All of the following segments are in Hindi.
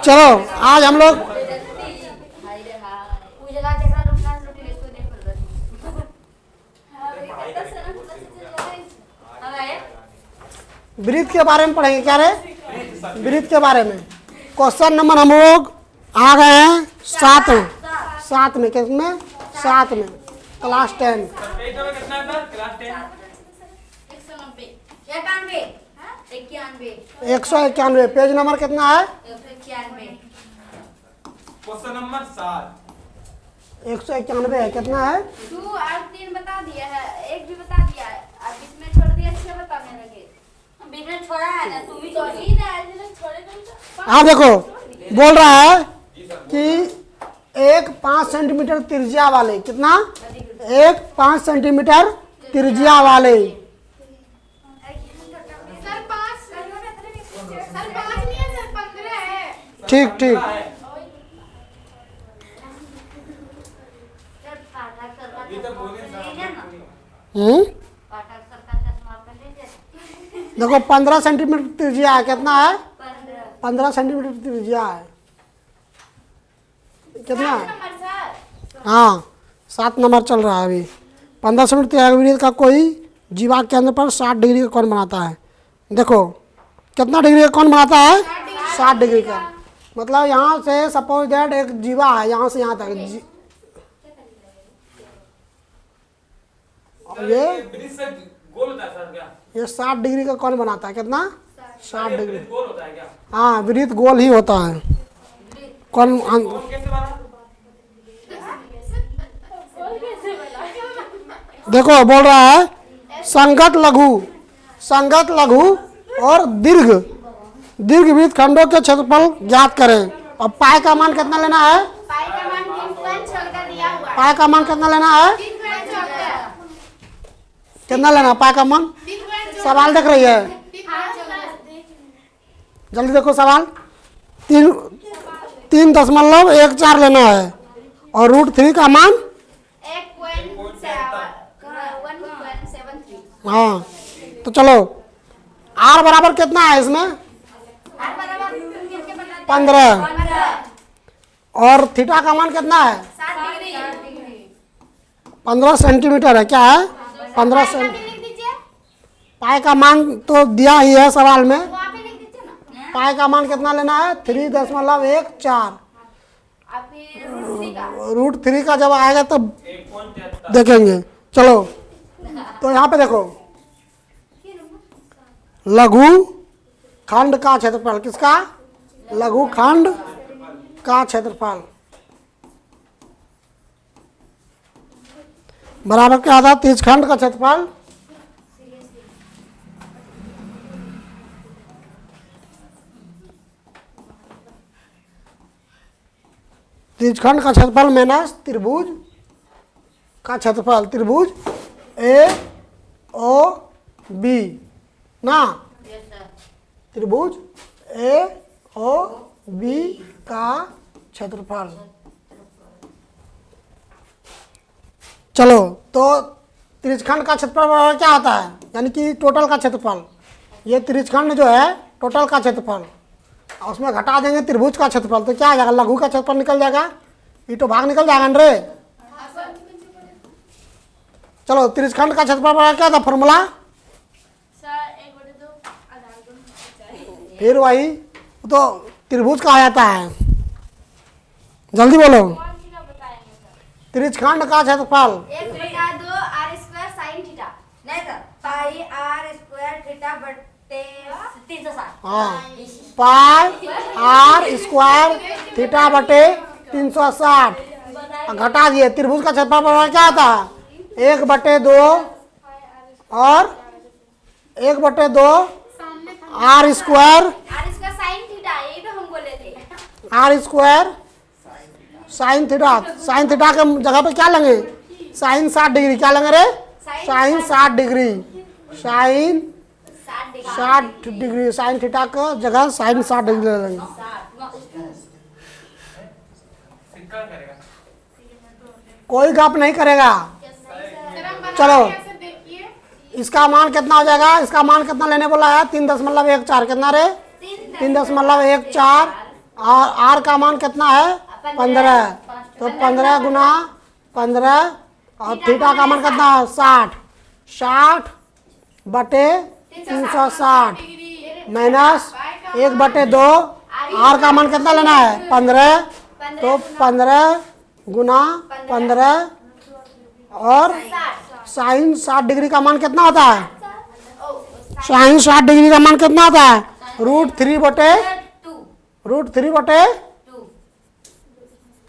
चलो आज हम लोग वृत्त के बारे में पढ़ेंगे। क्या रे? वृत्त के बारे में। क्वेश्चन नंबर हम लोग आ गए हैं 7 में। 7 में किसमें? 7 में, क्लास 10। 191 पेज नंबर कितना है? 191 है। कितना है? 2 और 3 बता दिया है, 1 भी बता दिया है, अब इसमें छोड़ दिया, 6 बताने लगे। बीच में छोड़ा है ना, तू भी छोड़ी ना, छोड़े तो। हाँ देखो, बोल रहा है कि एक 5 सेंटीमीटर त्रिज्या वाले, कितना? एक 5 सेंटीमीटर त्रिज्या वाले। सर 5 नहीं है सर, 15 है। ठीक ठीक। देखो 15 सेंटीमीटर त्रिज्या है। कितना है? 15 सेंटीमीटर त्रिज्या है। कितना है? हाँ 7 नंबर चल रहा है अभी। 15 सेंटीमीटर त्रिज्या का कोई जीवा केंद्र पर 60 डिग्री का कोण बनाता है। देखो कितना डिग्री का कोण बनाता है? 60 डिग्री का। मतलब यहाँ से सपोज दैट एक जीवा है, यहाँ से यहाँ तक ये 60 डिग्री का कोण बनाता है। कितना? 60 डिग्री। गोल होता है क्या? हाँ वृत्त गोल ही होता है। कोण देखो बोल रहा है संगत लघु और दीर्घ वृत्त खंडों के क्षेत्रफल ज्ञात करें। और पाई का मान कितना लेना है? पाई का मान 3.14 दिया हुआ है। पाई का मान कितना लेना है? 3.14। कितना लेना पाई का मान? सवाल देख रही है? जल्दी देखो सवाल। 3.14 लेना है और √3 का मान 1.73। हाँ तो चलो R बराबर कितना है इसमें? 15 और थीटा का मान कितना है? 15 सेंटीमीटर है। क्या है? 15 सेंटीमीटर। पाई का मान तो दिया ही है सवाल में। पाई का मान कितना लेना है? 3.14। √3 का जब आएगा तब देखेंगे। चलो तो यहाँ पे देखो लघु खंड का क्षेत्रफल। किसका? लघु खंड का क्षेत्रफल बराबर क्या आता है? त्रिज्यखंड का क्षेत्रफल त्रिज्यखंड का क्षेत्रफल माइनस त्रिभुज का क्षेत्रफल। त्रिभुज AOB ना, त्रिभुज AOB का क्षेत्रफल। चलो तो त्रिज्यखंड का क्षेत्रफल क्या होता है? यानी कि टोटल का क्षेत्रफल। ये त्रिज्यखंड जो है टोटल का क्षेत्रफल, उसमें घटा देंगे त्रिभुज का क्षेत्रफल तो क्या आ जाएगा? लघु का क्षेत्रफल निकल जाएगा। ये तो भाग निकल जाएगा रे। चलो त्रिज्यखंड का क्षेत्रफल क्या था फॉर्मूला? फिर वही तो त्रिभुज का आ जाता है। जल्दी बोलो। त्रिज्यखंड का क्षेत्रफल 1/2 r² sin थीटा। नहीं सर, पाई r² थीटा बटे 360। हाँ पाई r² थीटा बटे 360 घटा दिए। त्रिभुज का क्षेत्रफल क्या आता है? 1/2 और 1/2 r² sin थीटा, यही तो हम बोले थे। r² sine theta. Sine theta के जगह पे क्या लेंगे? Sine 60 degree. क्या लेंगे रे? Sine 60 degree. Sine 60 degree. Sine theta का जगह साइन 60 डिग्री ले लेंगे। कोई गप नहीं करेगा। चलो इसका मान कितना हो जाएगा? इसका मान कितना लेने बोला है? 3.14। कितना रे? 3.14 और आर का मान कितना है 15। तो 15 गुना 15 और थीटा का मान कितना है 60। 60 बटे 360 माइनस 1/2। आर का मान कितना लेना है 15। तो 15 गुना 15 और साइन 60 डिग्री का मान कितना होता है? साइन 60 डिग्री का मान कितना होता है? √3/2।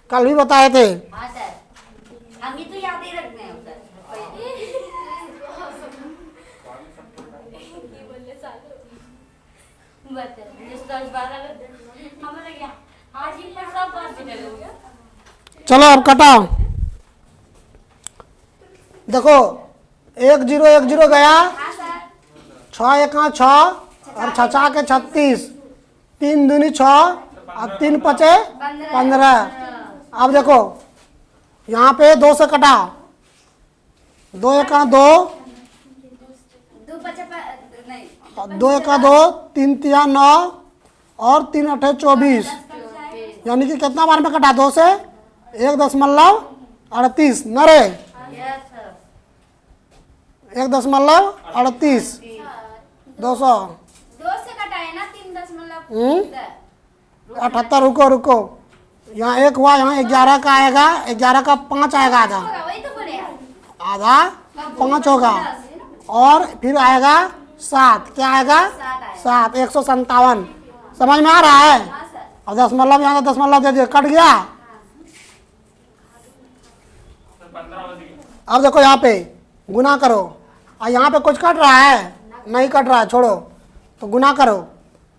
कल भी बताए थे। हाँ सर, हम ही तो याद ही रखने हैं सर। चलो अब कटाओ। देखो 1 0 1 0 गया। हाँ सर, 6 1 6 और 6 के 36। 3 दूनी 6 और 3 5 15। अब देखो यहाँ पे 2 से कटा। 2 1 2 दो बच्चे नहीं 2 1 2 3 3 9 और 3 8 24। यानी कि कितना बार में कटा? 2 से 1.38 न रे। यस सर 1.38 200 2 से कटाए ना 3.78। 78। रुको यहाँ 1 हुआ, यहाँ 11 का आएगा। 11 का 5 आएगा आधा। वही तो बोले यार। आधा 5 होगा और फिर आएगा 7। क्या आएगा? 7 157। समझ में आ रहा है? हाँ सर, और दशमलव यहाँ का दशमलव दे दिया, कट गया। अब देखो यहाँ पे गुना करो और यहाँ पे कुछ कट रहा है? नहीं कट रहा है, छोड़ो। तो गुना करो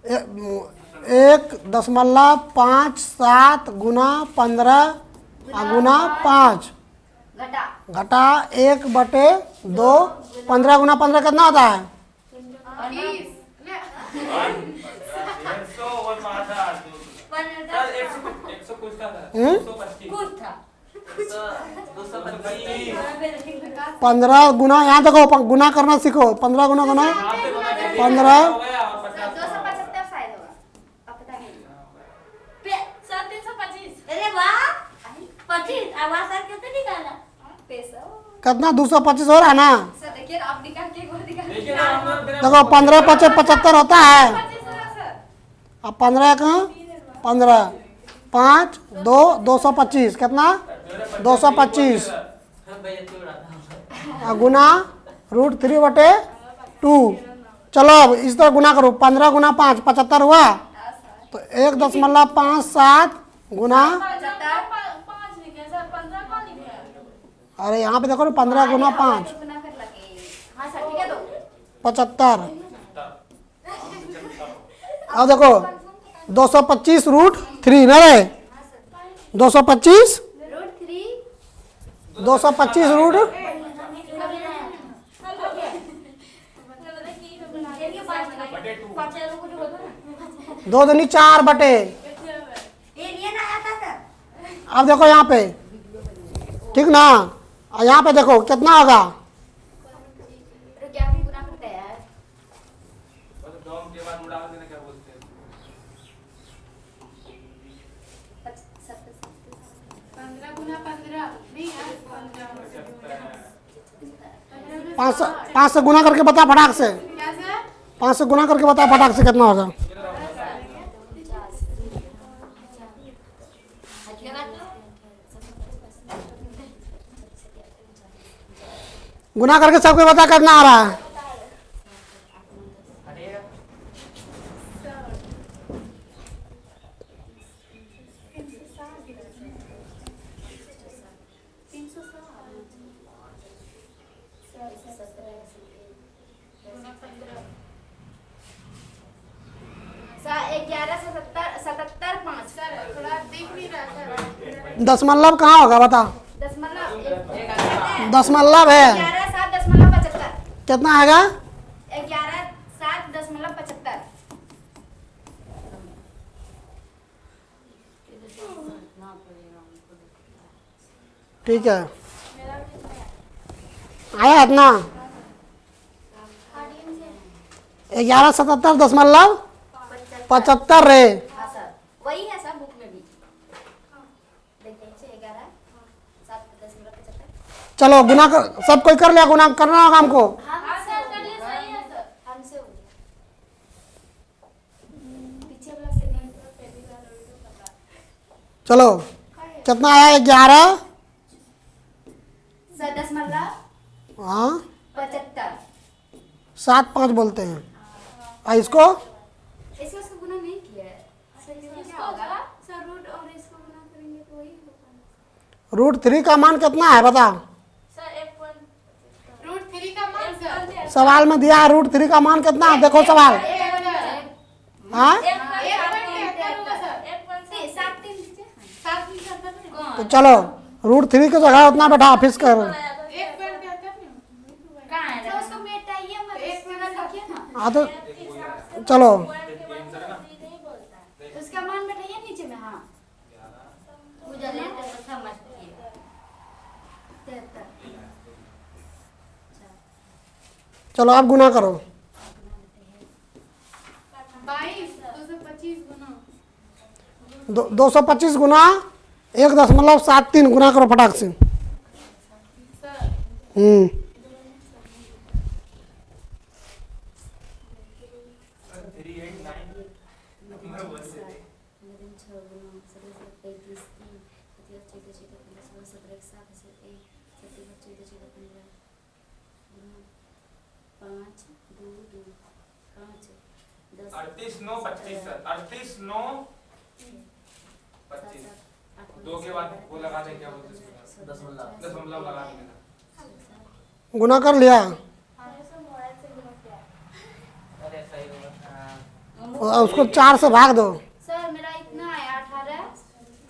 1.57 गुना 15 गुना 5 घटा 1/2। 15 गुना 15 कितना होता है? 15 गुना, यहाँ देखो गुना करना सीखो। 15 गुना 15 275 शायद होगा, अब पता नहीं। सर 325। अरे वाह 25 आवाज सर कितने निकाला? पैसा कितना? 225 हो रहा है ना? सर देखिए आप निकाल के वो निकाल देखो 15 5 75 होता है। 25 होगा सर। अब 15 कहाँ? 15 5 2 225 कितना? 225 गुना √3/2। चलो अब इस तरह गुना करो। 15 गुना 5 75 हुआ। तो 1.57 गुना, अरे यहाँ पे देखो ना 15 गुना 5 गुना कर लगे। हाँ सर ठीक है तो 75। अब देखो 225 √3 ना रे। 225 √3 225 रूट 2 दूनी 4 बटे। अब देखो यहाँ पे, ठीक ना? और यहाँ पे देखो कितना होगा? क्या भी गुना करते हैं यार। 15 गुना 15 नहीं यार 5 से गुना करके बता फटाक से। क्या सर? 5 से गुना करके बता फटाक से कितना होगा? गुना करके सबको बता कितना आ रहा है? सर 11 से 77 5 सर थोड़ा दिख नहीं रहा सर। दशमलव कहाँ होगा बता? दशमलव है 11.7.75 कितना आएगा? 11.7.75। ठीक है, आया इतना? 1177 दशमलव 75 रे। हाँ सर वही है सर चलो गुना कर, सब कोई कर लिया गुना करना होगा हमको। हाँ सर कर लिए, सही है सर, हमसे हो गया। पीछे वाला से नहीं, पहली बार हुई तो पता। चलो कितना आया 11 सर 10 हाँ 75। 7 5 बोलते हैं। इसको इसको उसको गुना नहीं किया है सर, इसमें क्या होगा सर, रूट और इसको गुना करेंगे तो वही होगा। √3 का मान कितना है बता। सर 1 √3 का मान सर सवाल में दिया है √3 का मान कितना है, देखो सवाल। हाँ तो चलो √3 की जगह उतना बैठा ऑफिस कर। हाँ तो चलो उसका मान बैठाइए नीचे में। हाँ चलो आप गुना करो। 22 गुना 225 गुना 1.73 गुना करो फटाक से। सर अड़तीस 9 25 सर 38 9 25 2 के बाद वो लगा दें, क्या बोलते हैं दशमलव लगा देंगे। गुना कर लिया और उसको 4 से भाग दो। सर मेरा इतना है 18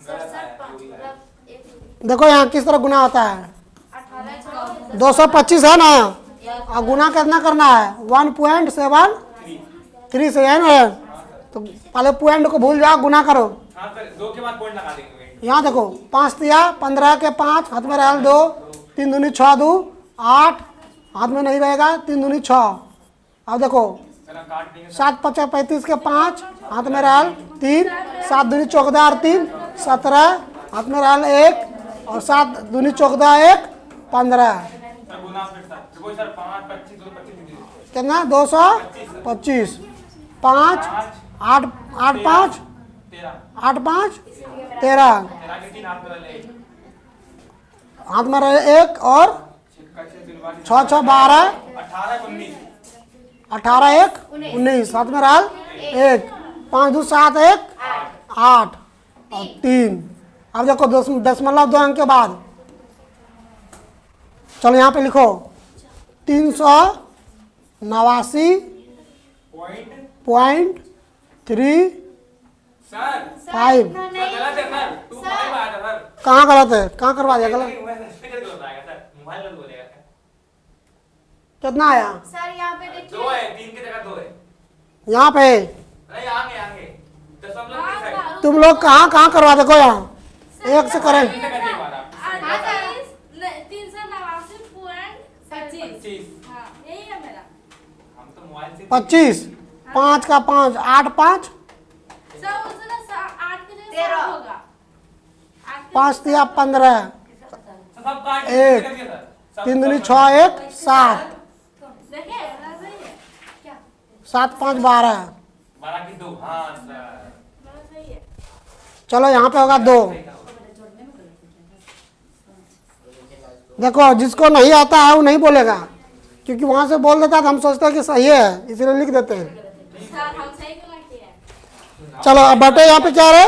67 5 मतलब देखो यहाँ किस तरह गुना होता है। 18 225 है ना और गुना कितना करना है 1.73 से है ना। तो पहले पॉइंट को भूल जाओ, गुना करो। हाँ सर 2 के बाद पॉइंट लगा देंगे। यहाँ देखो 5 दिया 15 के 5 हाथ में रहल 2 3 दूनी 6 2 8 हाथ में नहीं रहेगा 3 दूनी 6। अब देखो सर हम काट देंगे। 7 5 35 के 5 हाथ में रहल 3 7 दूनी 14 और 3 17 हाथ में रहल 1 और 7 दूनी 14 1 15 सर गुना फिर सर देखो सर 5 25 2 25 कितना 225 5 8 8 5 13 8 5 13 13 के 3 हाथ में वाले हाथ में रहे 1 और 6 6 12 18 19 18 1 19 हाथ में रहल 1 5 2 7 1 8 और 3। अब देखो 0.2 अंक के बाद चलो यहाँ पे लिखो 389.35। सर गलत है सर 2 5 आया था सर। कहाँ गलत है, कहाँ करवा दिया गलत। गलत आएगा सर, मोबाइल गलत बोलेगा सर। कितना आया सर यहाँ पे 2 है 3 की जगह 2 है। यहाँ पे। नहीं आगे आगे दशमलव की साइड तुम लोग कहाँ कहाँ करवा देखो यहाँ 1 से करें। 3 करने के बाद आप 389.25। हाँ यही है मेरा। हम तो मोबाइल से 25 5 का 5 8 5 सर उसने 8 की जगह 7 होगा। 5 दिया 15 सब काट एक, करके सर सब 3 दूनी 6 1 7 देखिए सही है क्या 7 5 12। 12 की 2 हाँ सर मेरा सही है। चलो यहाँ पे होगा 2। देखो जिसको नहीं आता है वो नहीं बोलेगा, क्योंकि वहां से बोल देता है तो हम सोचते हैं कि सही है इसलिए लिख देते हैं। सर हम सही गुना किए हैं। चलो अब बटे यहाँ पे क्या रहे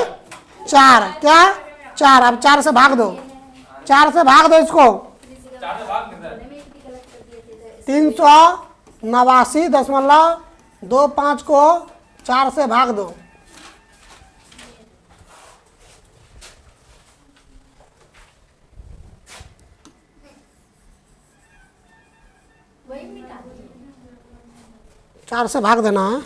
4 क्या 4। अब 4 से भाग दो, 4 से भाग दो इसको। 4 से भाग दे सर 389.25 को 4 से भाग दो। वही मिटा 4 से भाग देना है।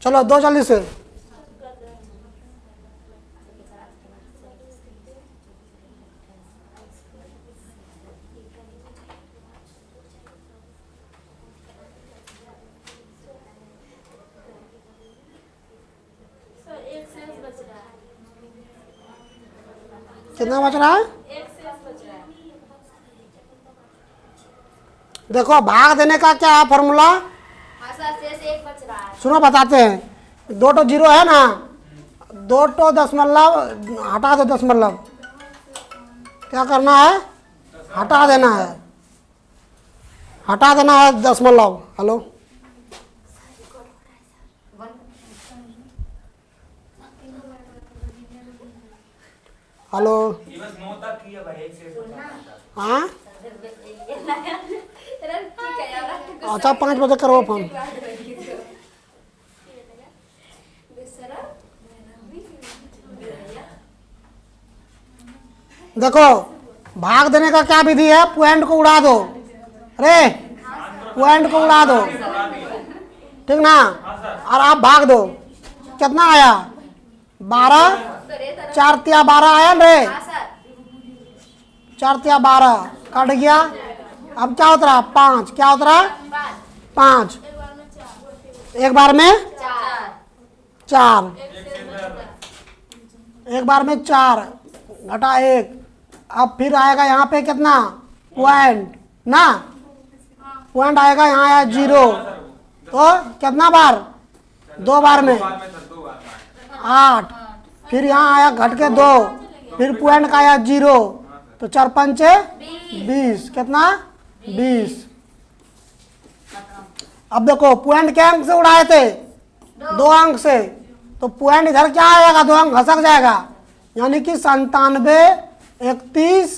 चलो 2 जल्दी से। सर एक शेष बच रहा है। कितना बच रहा है? एक शेष बच रहा है। देखो भाग देने का क्या है फॉर्मूला? हाँ सर शेष एक बच रहा है। सुनो बताते हैं। 2 तो 0 है ना, 2 तो दशमलव हटा दो, दशमलव क्या करना है? हटा देना है, हटा देना है दशमलव। हेलो हेलो, ये बस 9 तक की है भाई, एक से हाँ ठीक है यार। अच्छा 5 बजे करो फोन। देखो भाग देने का क्या विधि है? पॉइंट को उड़ा दो, अरे पॉइंट को उड़ा दो, ठीक ना, और आप भाग दो। कितना आया? 12, 4 तिया 12 आया रे, हाँ सर 4 तिया 12 कट गया। अब क्या उतरा? 5। क्या उतरा? 5। एक बार में 4, एक बार में 4 घटा 1। अब फिर आएगा यहाँ पे कितना? पॉइंट ना, पॉइंट आएगा यहाँ आया 0, तो कितना बार? 2 बार में 8। फिर यहाँ आया घट के 2, फिर पॉइंट का आया 0, तो 4 पंचे 20। कितना? 20। अब देखो पॉइंट क्या अंक से उड़ाए थे? 2 अंक से, तो पॉइंट इधर क्या आएगा? 2 अंक घसक जाएगा, यानी कि 97, 31,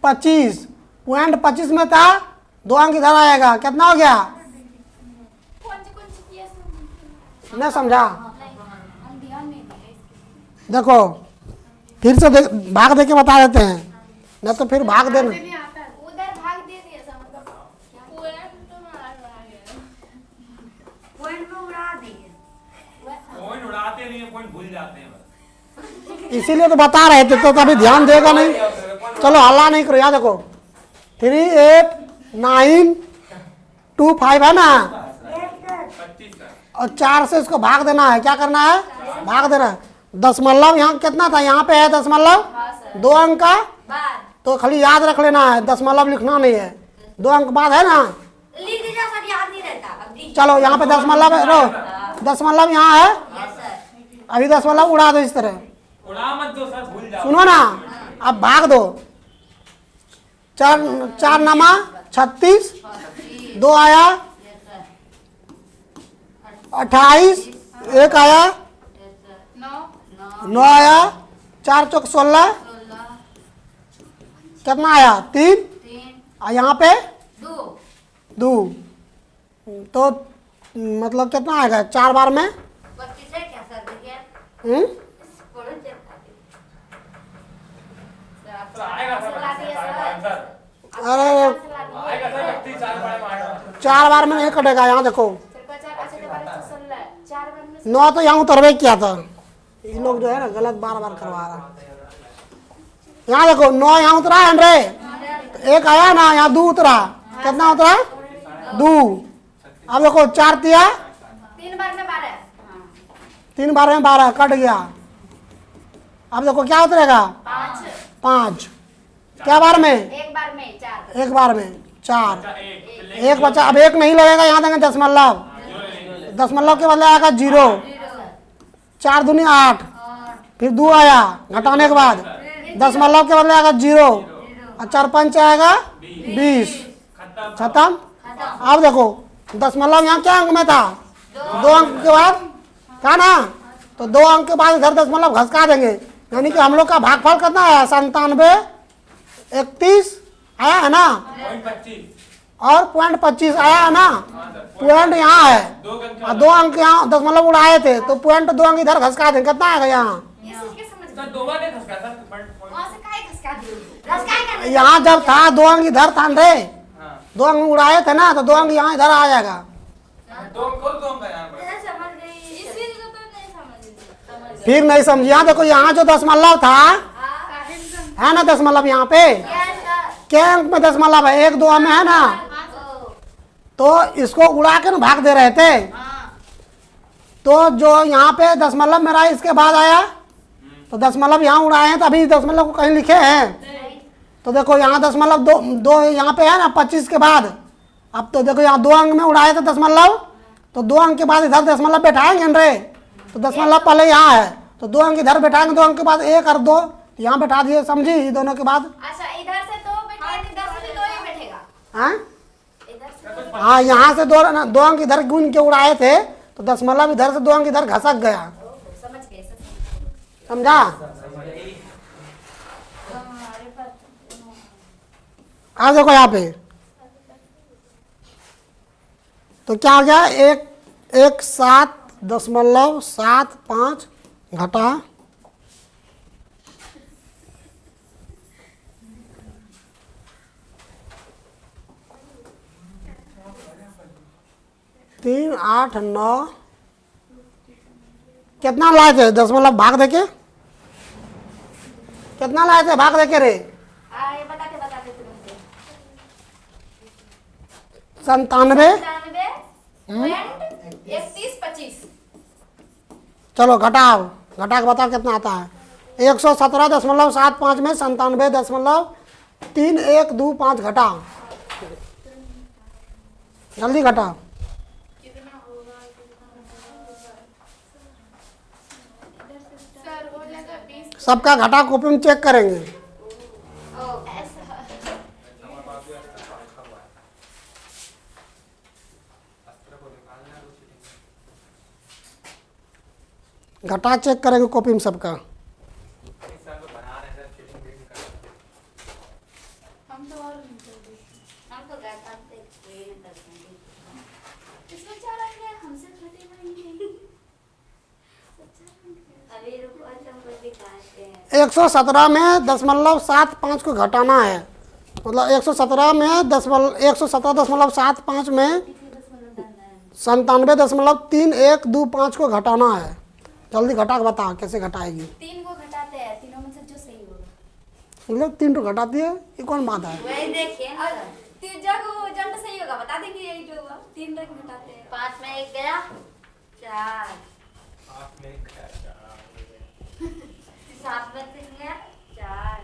25। पॉइंट 25 में था, 2 अंक इधर आएगा। कितना हो गया? कौन सी किया सर? नहीं समझा? हम ध्यान नहीं दिए। देखो फिर से भाग दे के बता देते हैं, नहीं तो फिर भाग देना। नहीं आता है। उधर भाग दे दिया सर, मतलब पॉइंट में उड़ा दिए। पॉइंट उड़ाते नहीं है, पॉइंट भूल जाते हैं बस। इसीलिए तो बता रहे थे, तो कभी ध्यान देगा नहीं। चलो हल्ला नहीं करो। याद देखो 3, 8, 9, 2, 5 है ना, 25 का और 4 से इसको भाग देना है। क्या करना है? भाग देना है। दशमलव यहाँ कितना था? यहाँ पे है दशमलव, 2 अंक का, बाद तो खाली याद रख लेना है, दशमलव लिखना नहीं है। 2 अंक बाद है ना। लिख दीजिए सर, याद नहीं रहता। अब लीजिए। चलो यहाँ पे दशमलव है, रो दशमलव यहाँ है, यस सर। अभी दशमलव उड़ा दो इस तरह। उड़ा मत दो सर, भूल जाओ। सुनो ना, अब भाग दो। 4 नमा 36, 2 आया 28, 1 आया 9 आया, 4 चौक 16, कितना आया? 3, और यहाँ पे 2, तो मतलब कितना आएगा? 4 बार में 25 है क्या सर? देखिए तो आएगा सर, आंसर अरे आएगा सर, 31 4 बड़े में आएगा। 4 बार में नहीं कटेगा। यहाँ देखो 9 तो यहाँ उतरवे किया था। ये लोग जो है ना गलत बार बार करवा रहा है। यहाँ देखो 9 यहाँ उतरा है रे, 1 आया ना, यहाँ 2 उतरा। कितना उतरा? 2। अब देखो 4 तिया 3 बार में 12। 3 बार में 12 कट गया। अब देखो क्या उतरेगा? 5। क्या बार में? एक बार में 4। 1 बार में 4। एक 1 बचा। अब 1 नहीं लगेगा, यहाँ देंगे दशमलव, दशमलव के बदले आएगा 0। 4 दूनी 8, फिर 2 आया घटाने के बाद, दशमलव के बदले आएगा 0, और 4 पंच आएगा 20। खत्म। अब देखो दशमलव यहाँ क्या अंक में था? 2 अंक के बाद था ना, तो 2 अंक के बाद इधर दशमलव घसका देंगे, यानी कि हम लोग का भागफल कितना आया? 97, 31 आया है ना, पॉइंट 25 और पॉइंट 25 आया है ना। पॉइंट यहाँ है, 2 अंक और 2 अंक यहाँ दशमलव उड़ाए थे, तो पॉइंट 2 अंक इधर घसका देंगे। कितना आएगा यहाँ? ये चीज के समझ सर 2 बार नहीं खसका सर, पॉइंट वहां से काहे खसका दिए? खसका कर यहाँ जब था 2 अंक इधर था रे, हाँ 2 अंक उड़ाए थे ना, तो 2 अंक यहाँ इधर आ जाएगा। 2 अंक और 2 अंक है यहाँ पर। समझ गई। इसीलिए फिर नहीं समझी। यहाँ देखो, यहाँ जो दशमलव था है ना, दशमलव यहाँ पे क्या अंक में दशमलव है, 1 2 में है ना, तो इसको उड़ा के ना भाग दे रहे थे। तो जो यहाँ पे दशमलव मेरा इसके बाद आया, तो दशमलव यहाँ उड़ाए हैं, तो अभी दशमलव को कहीं लिखे हैं? तो देखो यहाँ दशमलव दो यहाँ पे है ना 25 के बाद। अब तो देखो यहाँ 2 अंक में उड़ाए थे दशमलव, तो 2 अंक के बाद इधर दशमलव बैठाएंगे रे, तो दशमलव पहले यहाँ है, तो 2 अंक इधर बैठाएंगे, 2 अंक के बाद 1 और 2 यहाँ बैठा दिए, समझी? ये दोनों के बाद अच्छा, इधर से 2 बैठेगा, इधर से 2 ही बैठेगा। हाँ इधर से हाँ, यहाँ से 2 अंक इधर गुन के उड़ाए थे, तो दशमलव इधर से 2 अंक इधर घसक गया, समझ गए, समझा? आ देखो यहाँ पे, तो क्या हो गया, 1.775 घटा 389 कितना लाए थे दशमलव भाग देके, कितना लाए थे भाग देके रे? ये बताते तुरंत 97 31.25। चलो घटाओ, घटा के बताओ कितना आता है। 117.75 में 97.3125 घटाओ, जल्दी घटाओ। सर हो जाएगा 20। सबका घटा कॉपी में चेक करेंगे। घटा चेक करेंगे कॉपी में सबका। हम तो और नहीं कर रहे। हम तो घटाते इसमें 4 अंक है, हमसे घटे नहीं। अभी रुको, अच्छा हम लोग दिखाते हैं। 117 में 0.75 को घटाना है, मतलब 117 में 117.75 में 97.3125 को घटाना है। जल्दी घटा के बताओ कैसे घटाएगी। 3 को घटाते हैं, तीनों में से जो सही होगा। मतलब 3 तो घटाती है, ये कौन बात है? वही देखिए, और 3 जगह जब सही होगा बता देंगे, यही जो होगा। 3 तक घटाते हैं। 5 में 1 गया 4, 7 में 3 गया 4।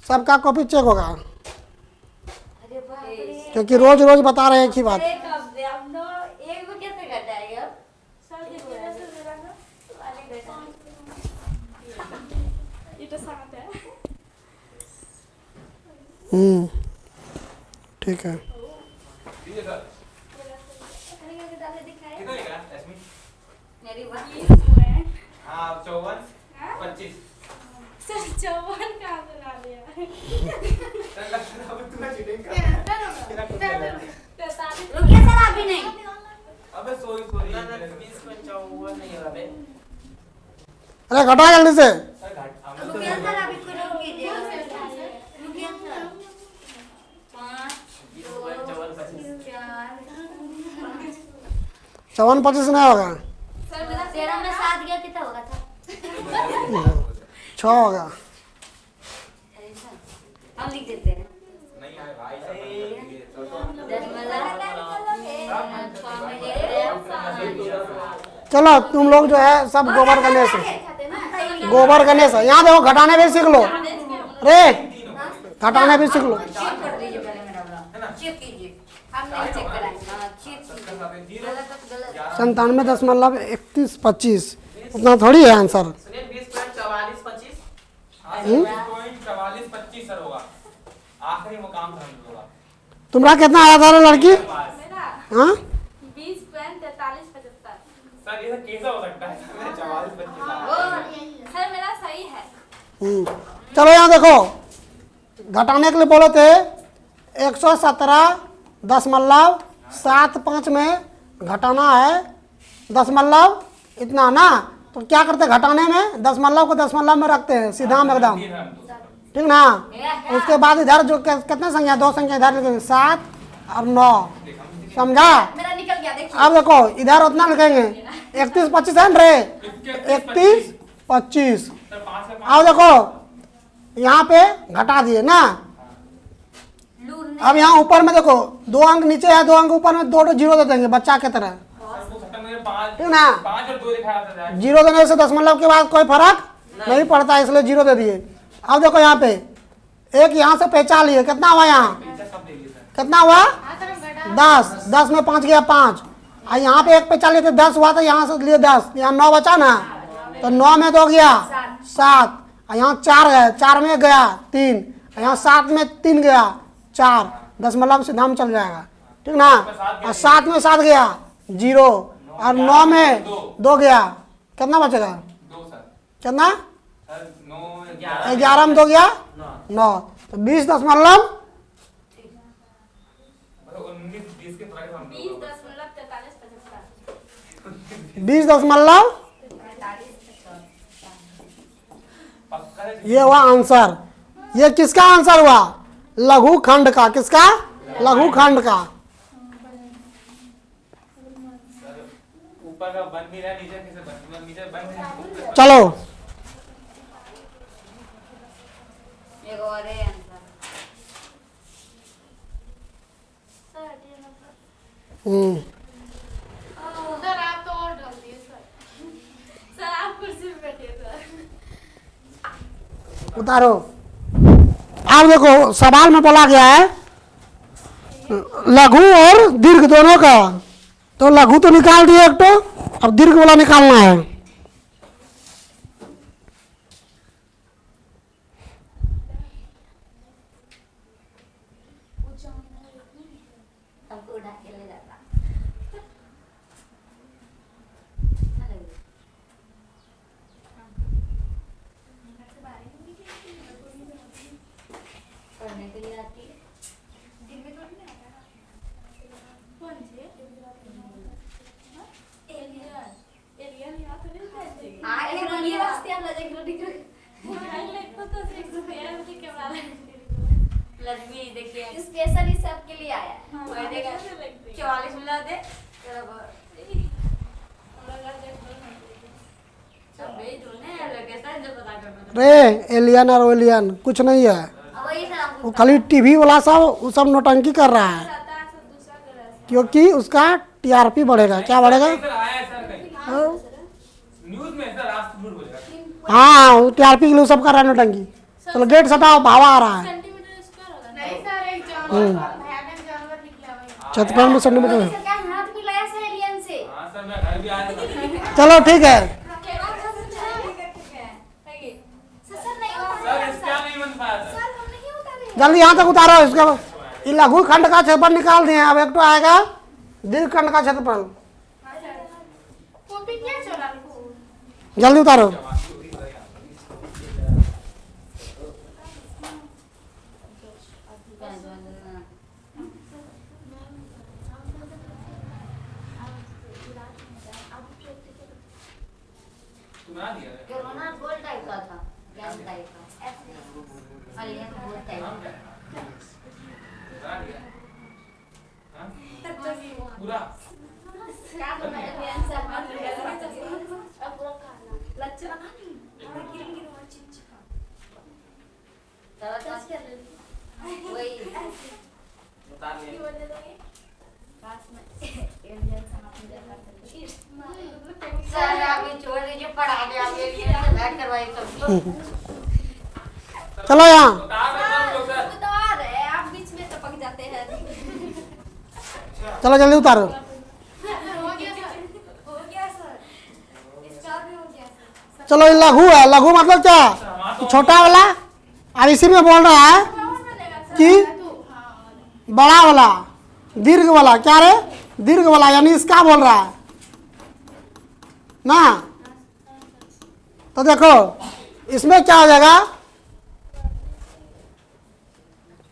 सबका कॉपी चेक होगा, अरे बाप रे, क्योंकि रोज रोज बता रहे हैं एक ही बात। एक अब दे, हम दो एक को कैसे घटाएंगे अब? सब एक कैसे जरा ना वाले घटा। ये तो 7 है। ठीक है। ठीक है सर। अरे ये डाले दिखाए कितना लिखा है एसमी? मेरी बात हाँ 54 25। सर 54 का बना दिया। चल अब तू चीटिंग कर। रुकिए सर, अभी नहीं। अबे सॉरी सॉरी। ना 20 55 नहीं होगा बे। अरे घटा जल्दी से। सर घाट रुकिए सर, अभी कुछ रुक कीजिए। रुकिए सर। 5 2 4 54-25 नहीं होगा, सर मेरा 13 में 7 गया, कितना होगा था? 6 होगा। हम लिख देते हैं। नहीं आए भाई सब। 10 चलो तुम लोग जो है सब गोबर गणेश है, गोबर गणेश है। यहाँ देखो घटाने भी सीख लो रे, घटाने भी सीख लो। चेक कर दीजिए पहले मेरा वाला, चेक कीजिए। हम नहीं चेक कराएंगे, हाँ चेक कीजिए। गलत है तो गलत। 97.3125 उतना थोड़ी है आंसर। सुनिए 20.4425। हाँ 44-25 सर होगा। आखिरी मुकाम था हम लोग का। तुम्हारा कितना आया था रे लड़की? मेरा हाँ 20.4375। सर ये कैसा हो सकता है? सर मेरे 44-25 आया। सर मेरा सही है। चलो यहाँ देखो, घटाने के लिए बोले थे 117.75 में घटाना है दशमलव इतना ना, तो क्या करते हैं घटाने में दशमलव को दशमलव में रखते हैं सीधा में एकदम, ठीक ना। उसके बाद इधर जो कितने संख्या, 2 संख्या इधर लिखेंगे 7 और 9, समझा? मेरा निकल गया, देखिए। अब देखो इधर उतना लिखेंगे 31-25 है ना रे, 31 25। सर 5 से अब देखो यहाँ पे घटा दिए ना। अब यहाँ ऊपर में देखो 2 अंक नीचे है, 2 अंक ऊपर में, 2 जीरो दे देंगे बच्चा की तरह, सर वो खत्म मुझे 5 ठीक ना। 5 और 2 दिखाया था सर। जीरो देने से दशमलव के बाद कोई फर्क नहीं पड़ता, इसलिए जीरो दे दिए। अब देखो यहाँ पे एक यहाँ से पहचान लिए, कितना हुआ यहाँ, पीछे सब दे दिए सर। कितना हुआ 10 में 5 गया 5, और यहाँ पे एक पहचान लिए थे 10 हुआ, तो यहाँ से लिए 10, यहाँ 9 बचा ना, तो 9 में 2 गया 7, और यहाँ 4 गया, 4 में गया 3, और यहाँ 7 में 3 गया 4, दशमलव से धाम चल जाएगा, ठीक ना। और 7 में 7 गया 0, और 9 में 2 गया, कितना बचेगा 2 सर। कितना, सर 9 11 में 2 गया 9, तो 20 दशमलव 19 20 के तरह हम 20.43 75। 20 दशमलव, पक्का है। ये हुआ आंसर। ये किसका आंसर हुआ, लघु खंड का, किसका, लघु खंड का। ऊपर का बन नहीं रहा, नीचे कैसे बन, नीचे बन नहीं रहा। चलो एक और है आंसर। सर हटिए ना सर। हम्म, सर आप तो और डाल दिए सर। सर आप कुर्सी पे बैठिए सर। उतारो। अब देखो सवाल में बोला गया है लघु और दीर्घ दोनों का, तो लघु तो निकाल दिए एक, तो अब दीर्घ वाला निकालना है। हमको उठा के ले जाता। पढ़ने के लिए आती है। कौन से? एलियन। एलियन यहाँ तो नहीं रहते। ये रोनी वास्ते हम लगे रोटी कर। लगता तो सिर्फ यार मुझे कैमरा लक्ष्मी देखिए स्पेशली सबके लिए आया है। हाँ, वो देगा कैसे लगती है? 44 मिला दे तेरा सब भेज दो ना लोकेशन जो पता करना। रे एलियन और ओलियन कुछ नहीं है, अब वही ना वो खाली टीवी वाला सब वो सब नौटंकी कर रहा है, आता है सब दूसरा ग्रह से। क्योंकि उसका टीआरपी बढ़ेगा। क्या बढ़ेगा, सर आया है सर कहीं हाँ न्यूज़ में सर आज झूठ बोलेगा। हाँ, वो टीआरपी के लिए सब कर रहा है नौटंकी। चलो गेट सटाओ, भावा आ रहा है। सेंटीमीटर स्क्वायर होगा। नहीं सर, एक जानवर भयानक जानवर निकला हुआ है। 56 सेंटीमीटर। क्या हाथ मिलाया से एलियन से हाँ सर मैं घर भी आया था। चलो ठीक है, सर नहीं सर इसका नहीं बन पाया सर। हम नहीं होता है। जल्दी यहाँ तक उतारो इसका। ये लघु खंड का क्षेत्रफल निकाल दिए, अब एक तो आएगा दीर्घ खंड का क्षेत्रफल। कॉपी क्या चला रही? जल्दी उतारो। तुम्हें आ दिया है? कोरोना गोल टाइप का था, गैस टाइप का ऐसे और ये गोल टाइप नाम क्या है? आ दिया। हाँ? पूरा क्या करना है एलियन से अब पूरा खाना लच्छा खानी गिर गिर वो चिपचिपा दस कर ले वही बता दिए। पास में एलियन से हम जगह सर आप ये छोड़ दीजिए, पढ़ा दे आप एलियन से बैठ करवाइए सब। चलो यहाँ, उतार दे सब लोग सर। उतार है आप बीच में टपक जाते हैं। चलो जल्दी उतारो। हो गया सर। हो गया सर। इसका भी हो गया सर। चलो ये लघु है, लघु मतलब क्या, छोटा वाला। अब इसी में बोल रहा है कि बड़ा वाला, दीर्घ वाला, क्या रे, दीर्घ वाला यानी इसका बोल रहा है ना। तो देखो इसमें क्या हो जाएगा,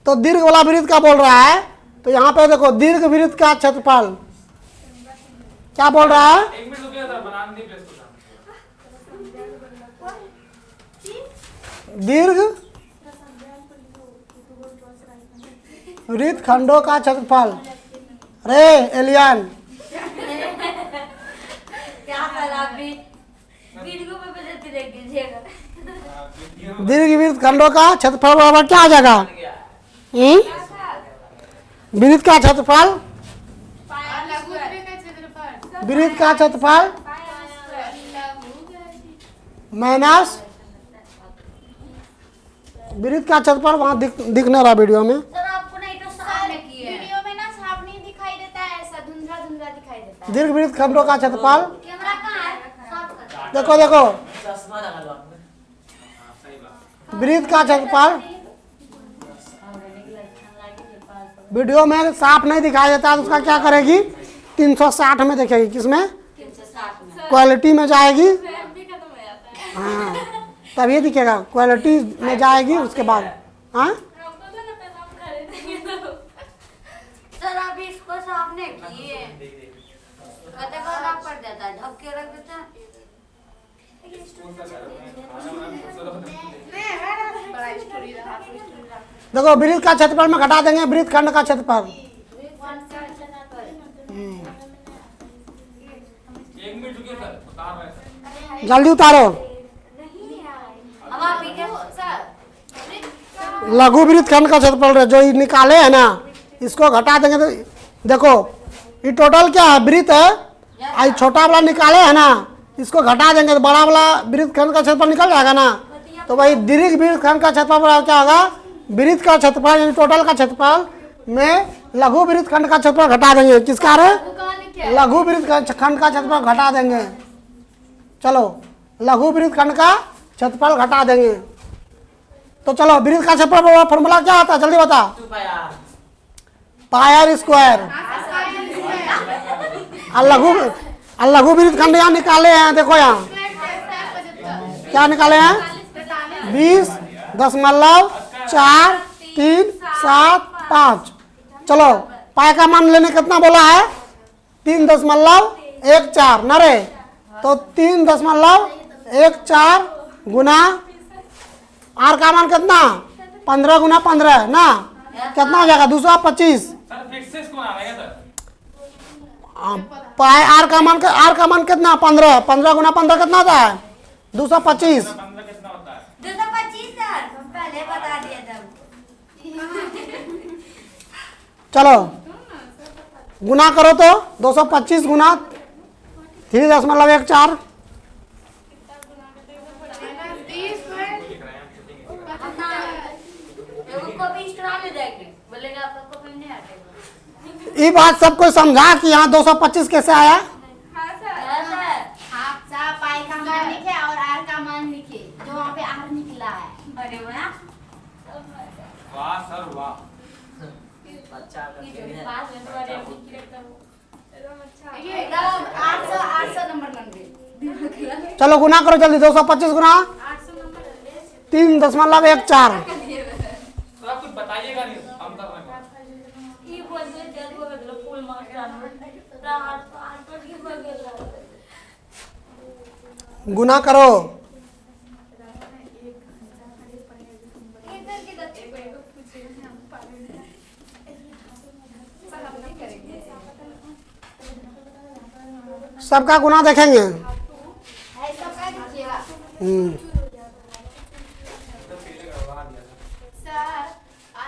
तो दीर्घ वाला वृत्त का बोल रहा है, तो यहाँ पे देखो दीर्घ वृत्त का क्षेत्रफल क्या बोल रहा है, 1 मिनट रुकिए सर, बनाने दी प्लेस को। दीर्घ वृत्त खंडों का क्षेत्रफल। रे एलियन, क्या सर आप भी दीर्घ वृत्त खंडों का क्षेत्रफल बराबर क्या आ जाएगा? वृत्त का क्षेत्रफल, और लघु वृत्त का क्षेत्रफल वृत्त का क्षेत्रफल माइनस वृत्त का क्षेत्रफल वहां दिखने रहा वीडियो में। सर आपको नहीं तो साफ में की है। वीडियो में ना साफ नहीं दिखाई देता है, ऐसा धुंधला धुंधला दिखाई देता है। दीर्घ वृत्त खंडों का क्षेत्रफल कैमरा कहाँ है? साफ कर। देखो देखो, चश्मा लगा लो आपने। वृत्त का क्षेत्रफल वीडियो में साफ नहीं दिखाई देता तो उसका क्या करेगी? 360 में देखेगी। किसमें? 360 में। क्वालिटी में जाएगी, रैम भी खत्म हो जाता है। हाँ तभी दिखेगा। क्वालिटी में जाएगी उसके बाद, हाँ हमको तो ना पहले हम खरीदेंगे तो। सर आप इसको साफ नहीं किए। कहते करना पड़ जाता है, ढक के रख देते हैं। बड़ा स्टोरी रहा, स्टोरी रहा। देखो वृत्त का क्षेत्रफल में घटा देंगे वृत्त खंड का क्षेत्रफल। 1 मिनट रुकिए सर, उतार रहे हैं। जल्दी उतारो। अब आप पीछे सर लघु वृत्त खंड का क्षेत्रफल जो ये निकाले है ना, इसको घटा देंगे तो देखो ये टोटल क्या है? वृत्त है, और छोटा वाला निकाले है ना, इसको घटा देंगे तो बड़ा वाला वृत्त खंड का क्षेत्रफल निकल जाएगा ना। तो भाई दीर्घ वृत्त खंड का क्षेत्रफल क्या होगा? वृत्त का क्षेत्रफल यानी टोटल का क्षेत्रफल में लघु वृत्त खंड का क्षेत्रफल घटा देंगे। किसका रे? लघु वृत्त खंड का क्षेत्रफल घटा देंगे। चलो लघु वृत्त खंड का क्षेत्रफल घटा देंगे। तो चलो वृत्त का क्षेत्रफल फॉर्मूला क्या होता है? जल्दी बता। 2 पाया। पाई आर स्क्वायर। और लघु वृत्त खंड यहाँ निकाले हैं, देखो यहाँ क्या निकाले हैं? 20.437 चलो पाई का मान लेने कितना बोला है? 3.14 न रे। तो 3.14 गुना आर का मान कितना? 15 गुना 15 ना, कितना हो जाएगा? 225। सर फिर से इसको बना रहे हैं सर। पाई आर का मान कितना? 15 गुना 15 कितना होता है? 225। 15 कितना होता है? 225 सर पहले बता दिया था। चलो गुना करो तो 225 गुना 3.14 कॉपी स्ट्रॉ में जाएंगे बोलेगा आपका कॉपी नहीं आएगा। ये बात सबको समझा कि यहाँ 225 कैसे आया? हाँ सर। आप साहब पाई का मान लिखे और आर का मान लिखे, जो वहाँ पे आर निकला है। अरे वाह वाह सर वाह। अच्छा का ये जो खेल है। पास में तुम्हारे अभी की एकदम अच्छा। ये 800 नंबर लंबे। चलो गुना करो जल्दी। 225 गुना 800 नंबर ले। 3.14 तो आप कुछ बताइएगा नहीं, हम कर रहे हैं। ये बोलते जल्द वो मतलब फुल मार्क्स डालना रात आठ की बगल गुना करो। इधर की दक्षिण सबका गुना देखेंगे। ऐसा कर दीजिएगा सर।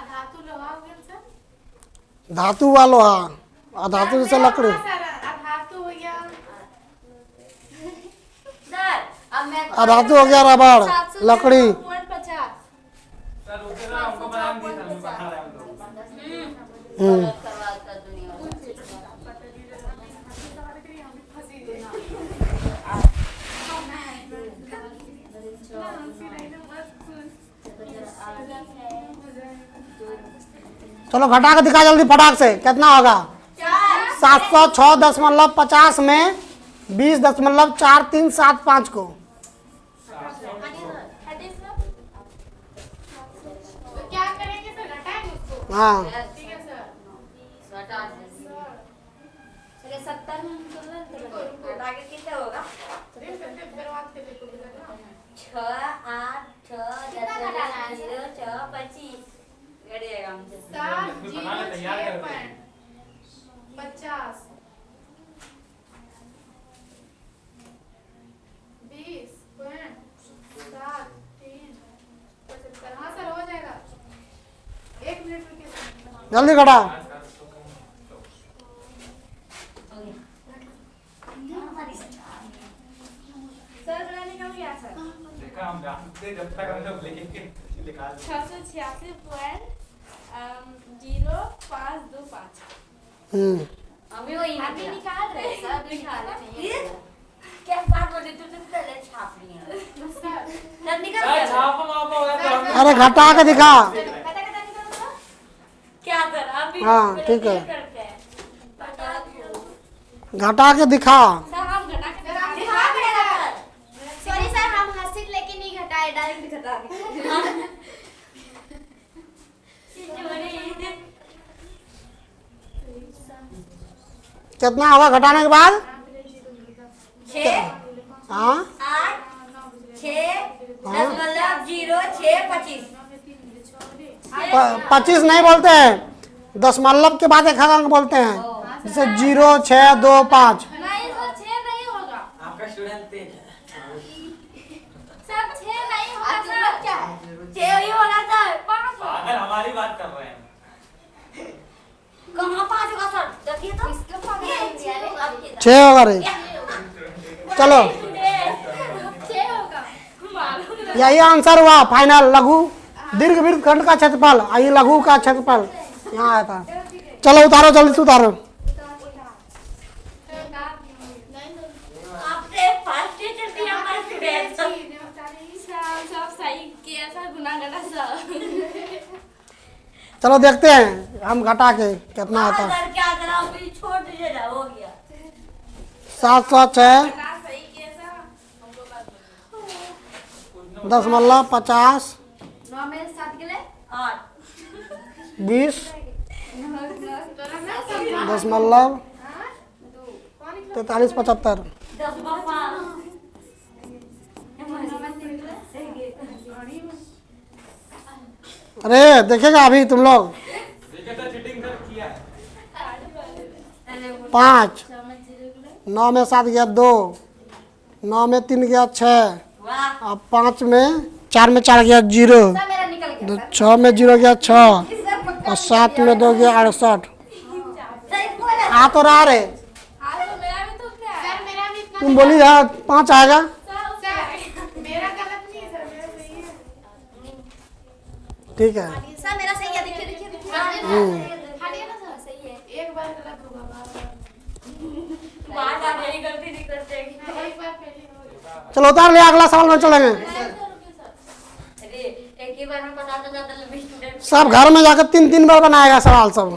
धातु लोहा हो गया सर। धातु व लोहा, धातु जैसे लकड़ी। सर धातु हो गया। सर अब मैं धातु हो गया रबड़, लकड़ी। 750 सर रुके ना, हमको बना नहीं सर, हम बना रहे हैं हम लोग। गलत करवाता दुनिया चलो घटा के दिखा जल्दी फटाक से। कितना होगा? 706.50 में 20.4375 को। तो क्या करेंगे सर? घटाएंगे उसको। हाँ ठीक है सर। चलिए 70 में आगे कितना होगा? 6 8 6 कितना घटाना है? 0 6 25 घटेगा हमसे 7 कुछ बनाने तैयार कर दो। 50 20 7 3 जल्दी घटा। सर बनाने का क्या सर? देखा हम जानते जब तक हम लोग लेके निकाल 686.05225। अभी वही अभी निकाल रहे हैं सर, अभी निकाल रहे हैं। क्या बात बोल रही तू? तो पहले छाप रही है। जब निकल सर गया छाप मापा होगा तो हम अरे घटा के दिखा। कटा कटा निकाल दो। क्या सर अभी हाँ, ठीक है। करते हैं। बता दो। घटा के दिखा। सर हम घटा के सर, आप दिखा भी रहे हैं। सॉरी सर, हम हंसित लेके नहीं घटाए, डायरेक्ट घटा दिए। कितना होगा घटाने के बाद? 6 हाँ 8 6 0 6 25। 25 नहीं बोलते हैं, दशमलव के बाद एक अंक बोलते हैं, जैसे 0 6 2 5। नहीं सर 6 नहीं होगा। आपका स्टूडेंट तेज है। सर 6 नहीं होगा आप सर। लोग क्या है? 6 ही होगा सर। 5 होगा। अगर हमारी बात कर रहे हैं कहाँ 5 होगा सर? देखिए तो इसको पकड़ लिया रे। 6 होगा रे। चलो 6 होगा। मालूम यही आंसर हुआ फाइनल। लघु दीर्घ वृत्त खंड का क्षेत्रफल, आई लघु का क्षेत्रफल यहाँ आया था। चलो उतारो, जल्दी से उतारो। आपने फर्स्ट टीचर थी हमारे स्टूडेंट। सर सब सही किया सर, गुना गटा सर। चलो देखते हैं हम घटा के कितना आता है। सर क्या करा अभी छोड़ दीजिए ना, हो गया। 706 गुना सही किया सर, हमको बात बोलो। दशमलव 50 9 में 7 के लिए 8 20 दशमलव 43 75। 10 बाबा अरे देखेगा अभी तुम लोग। देखिए तो चीटिंग सर किया है 5 9 में 7 गया 2, 9 में 3 गया 6, वाह अब 5 में 4 में 4 गया 0, सब मेरा निकल गया सर। 6 में 0 गया 6 सर पक्का और 7 में 2 गया 68। सही बोला। आ तो रहा रे, हाँ तो मेरा भी तो क्या है? सर मेरा भी इतना तुम बोली हाँ 5 आएगा। सर मेरा गलत नहीं है सर, मेरा सही है। ठीक है सर मेरा सही है, देखिए देखिए देखिए। हटिए ना सर, सही है। एक बार गलत होगा, बार बार यही गलती नहीं करते। एक बार पहले होगा। चलो उतार लिया, अगला सवाल में चलेंगे। अरे एक ही बार में पता तो जाता है स्टूडेंट। सब घर में जाकर 3 बार बनाएगा सवाल सब। सब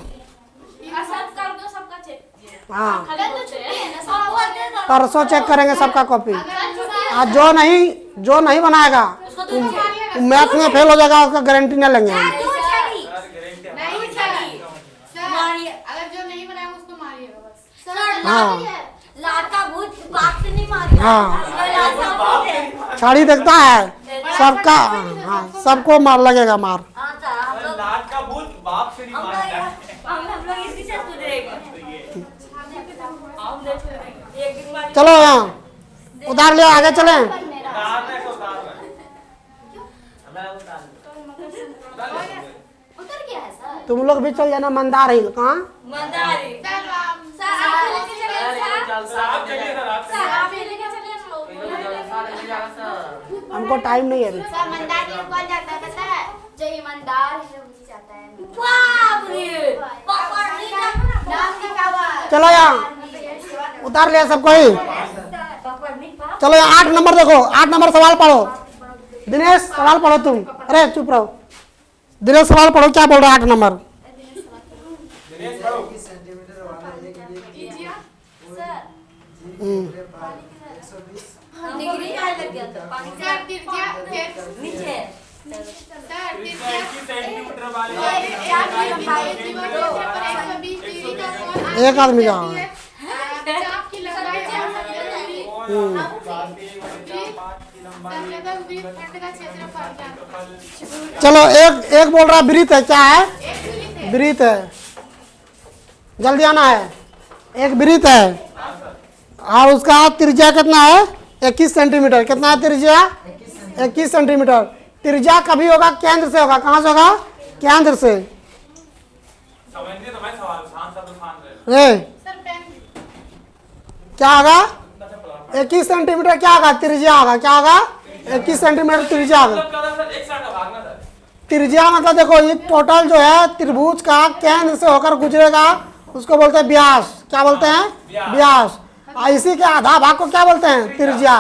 कर दो, सबका चेक। हाँ खाली बोलते हैं। परसों चेक करेंगे सबका कॉपी। आज जो नहीं बनाएगा मैथ में फेल हो जाएगा, उसका गारंटी नहीं लेंगे हम। नहीं सर, अगर जो नहीं बनाया उसको मारिएगा बस। सर हाँ लात का भूत बाप से नहीं मारता। हाँ। लात का भूत है। छड़ी देखता है सबका। हाँ सबको मार लगेगा मार। हाँ सर हम लोग लात का भूत बाप से नहीं मारता है। हम लोग इसी से सुधरेंगे। हम देख लेंगे। एक दिन बाद चलो यहाँ उतार लिया, आगे चलें। उतार रहे तो उतार रहे। हमें उतार दो। उतर गया है सर। तुम लोग भी चल जाना मंदार हिल। कहाँ? मंदारी। सर आप लेके चलिए सर। सर आप चलिए सर, आप सर आप ही लेके चलिए हमको टाइम नहीं है अभी। सर मंदार ये कौन जाता है पता है? जो ईमानदार है वही जाता है। बाप रे पापा नहीं जाना। नाम लिखा हुआ है। चलो यहाँ उतार लिया सबको ही। पापा नहीं पापा। चलो यहाँ 8 नंबर देखो, 8 नंबर सवाल पढ़ो। दिनेश सवाल पढ़ो तुम। अरे चुप रहो। दिनेश सवाल पढ़ो, क्या बोल रहा है 8 नंबर? दिनेश पढ़ो। डिग्री आने लग गया था पानी से सर तिरछा नीचे। सर 21 सेंटीमीटर वाले एक आदमी का चाप की लंबाई 4 वृत्तखंड का क्षेत्रफल। चलो एक बोल रहा वृत्त है, क्या है? वृत्त है, जल्दी आना है। एक वृत्त है और उसका त्रिज्या कितना है? 21 सेंटीमीटर। कितना है त्रिज्या? 21 सेंटीमीटर। त्रिज्या कभी होगा केंद्र से होगा। कहाँ से होगा? केंद्र से। समझने तो मैं सवाल शांत सब शांत रहे। रे सर पेन क्या होगा 21 सेंटीमीटर क्या होगा त्रिज्या होगा क्या होगा 21 सेंटीमीटर त्रिज्या होगा। मतलब क्या होता है सर, एक साइड का भागना सर। त्रिज्या मतलब देखो ये टोटल जो है त्रिभुज का केंद्र से होकर गुजरेगा उसको बोलते हैं व्यास। क्या बोलते हैं व्यास। और इसी के आधा भाग को क्या बोलते हैं त्रिज्या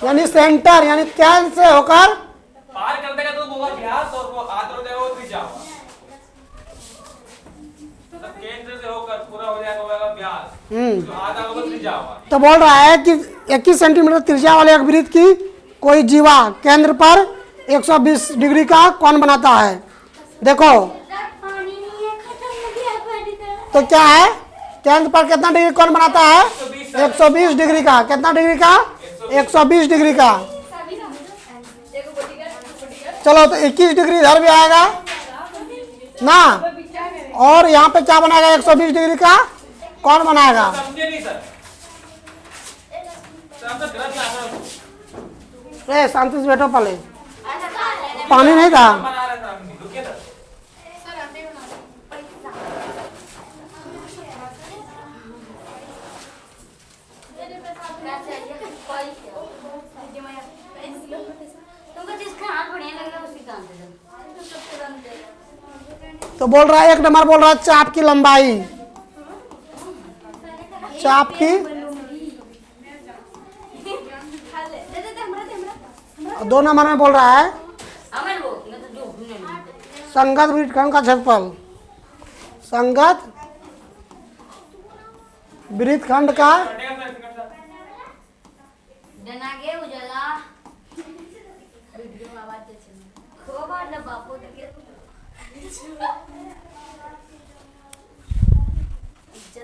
यानी सेंटर यानी केंद्र से होकर पार कर देगा तो वो होगा व्यास और वो आधा हो जाएगा वो त्रिज्या होगा। मतलब केंद्र से होकर पूरा हो जाएगा वो होगा व्यास, जो आधा होगा त्रिज्या होगा। तो बोल रहा है कि 21 सेंटीमीटर त्रिज्या वाले एक वृत्त की कोई जीवा केंद्र पर 120 डिग्री का कोण बनाता है। देखो पानी नहीं है, खत्म हो गया पानी तो। तो क्या है केंद्र पर कितना डिग्री कोण बनाता है 120 डिग्री का। कितना डिग्री का 120 डिग्री का। चलो तो 21 डिग्री इधर भी आएगा ना और यहाँ पे क्या बनाएगा 120 डिग्री का कौन बनाएगा। समझे नहीं सर, सर आप तो गलत ला रहे हो। रे शांति से बैठो पहले पानी नहीं था। बना रहे थे हम, रुकिए सर। सर आप ही बना दो। तुमको जिसका हाथ बढ़िया लगेगा उसी काम से दो। तो बोल रहा है एक नंबर बोल रहा है चाप की लंबाई। चाप की और 2 नंबर में बोल रहा है अमन वो मैं तो जो घूमने नहीं। संगत वृत्तखंड का क्षेत्रफल। संगत वृत्तखंड का कटेगा सर, इसका सर। डनागे उजला वीडियो आवाज दे चल खूब बार ना बापू के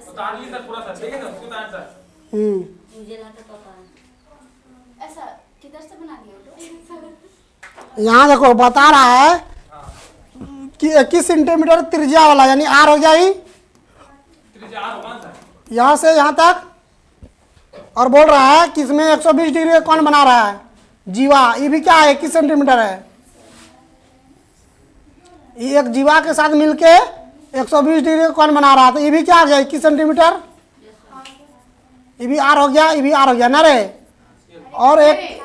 उतार ली सर पूरा सर, ठीक है सर, उसको उतार सर। मुझे लगता पता है ऐसा किधर से बना दिया यहाँ देखो बता रहा है कि 21 सेंटीमीटर त्रिज्या वाला यानी आर हो गया ही त्रिज्या आर होगा ना सर। यहाँ से यहाँ तक और बोल रहा है कि इसमें 120 डिग्री का कोण बना रहा है जीवा। ये भी क्या है 21 सेंटीमीटर है। ये एक जीवा के साथ मिलके 120 डिग्री का कोण बना रहा है तो ये भी क्या हो गया 21 सेंटीमीटर। ये भी आर हो गया ये भी आर हो गया ना रे। और एक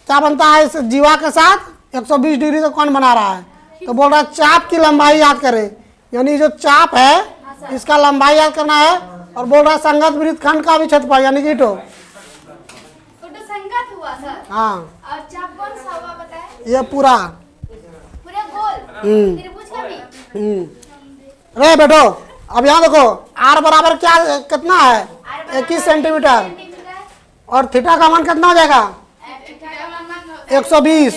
क्या बनता है इस जीवा के साथ 120 डिग्री का कोण बना रहा है। तो बोल रहा है चाप की लंबाई याद करें यानी जो चाप है इसका लंबाई याद करना है। और बोल रहा है संगत वृत्तखंड का भी क्षेत्रफल यानी कि तो संगत हुआ सर हाँ और चाप कौन सा हुआ बताए ये पूरा पूरा गोल त्रिभुज का भी रे बेटो अब यहाँ देखो आर बराबर क्या कितना है 21 सेंटीमीटर और थीटा का मान कितना हो जाएगा 120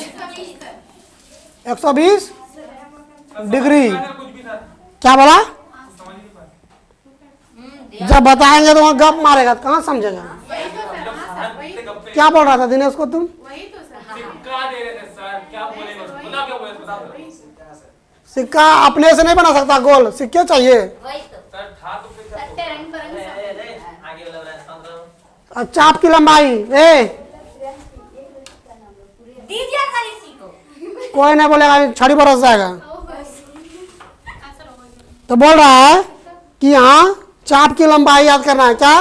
डिग्री। सर कुछ भी सर, क्या बोला समझ नहीं पाए। जब बताएंगे तो वहाँ गप मारेगा तो कहाँ समझेगा। इतने गप्पे क्या बोल रहा था दिनेश को तुम वही तो सर सिक्का दे रहे थे सर, क्या बोलेगा बोला क्या बोले बता दो सिक्का अपने से नहीं बना सकता गोल सिक्के चाहिए। वही तो सर। था तो फिर क्या सट्टे रंग बिरंग सब आगे वाला वाला शांत रहो। और चाप की लंबाई दीजिए खाली सीखो कोई नहीं बोलेगा अभी छड़ी बरस जाएगा। हाँ सर हो गया तो बोल रहा है कि यहाँ चाप की लंबाई याद करना है। क्या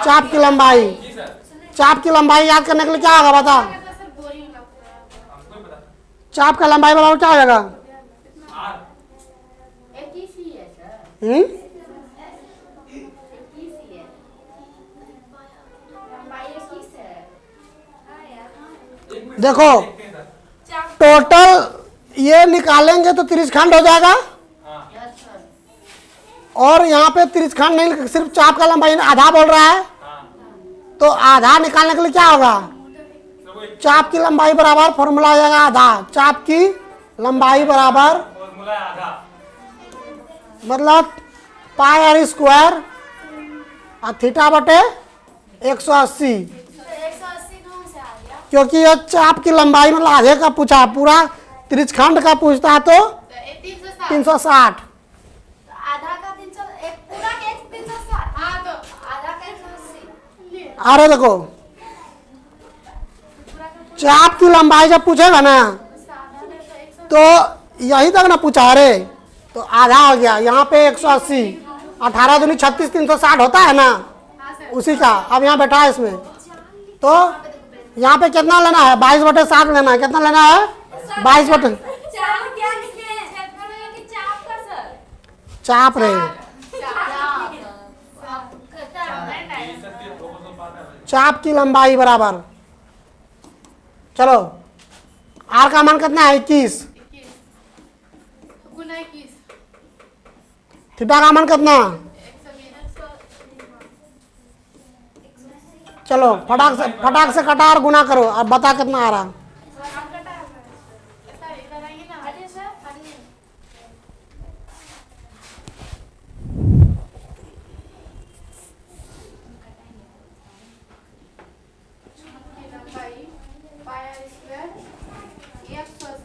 चाप की लंबाई। जी सर, चाप की लंबाई याद करने के लिए क्या होगा बता। सर बोरिंग का पूरा हमको ही पता। चाप का लंबाई बराबर क्या हो जाएगा आर एक ही सी है सर हम्म? एक ही सी है लंबाई एक ही से है एक मिनट देखो देखते हैं सर। टोटल ये निकालेंगे तो त्रिज्यखंड हो जाएगा हाँ और यहाँ पे त्रिज्यखंड नहीं सिर्फ चाप का लंबाई आधा बोल रहा है हाँ तो आधा निकालने के लिए क्या होगा सर, वो एक चाप की लंबाई बराबर फॉर्मूला आ जाएगा आधा। चाप की लंबाई बराबर फॉर्मूला है आधा। मतलब पाई आर स्क्वायर और थीटा बटे 180 180 कहाँ से आ गया क्योंकि ये चाप की लंबाई मतलब आधे का पूछा पूरा त्रिज्यखंड का पूछता है तो 360 360। आधा का 300 एक पूरा के 360 हाँ तो आधा का 180 अरे देखो चाप की लंबाई जब पूछेगा ना उसका आधा का 180 तो यही तक ना पूछा रे तो आधा हो गया। यहाँ पे 180, 18 दूनी 36, 360 होता है ना, हाँ सर। उसी का। अब यहाँ बैठा है इसमें, तो यहाँ पे कितना लेना है? 22/7 लेना है। कितना लेना है? 22 बटे चाप क्या लिखे? क्षेत्रफल है कि चाप का सर? चाप रहे, चाप की लंबाई बराबर। चलो आर का मान कितना है? 21। 21 गुना 21 थीटा का मान कितना? 120। चलो फटाक से कटा और गुना करो। अब बता कितना आ रहा। सर इधर आइए ना। अरे सर अरे की लंबाई पाई आर स्क्वायर 180।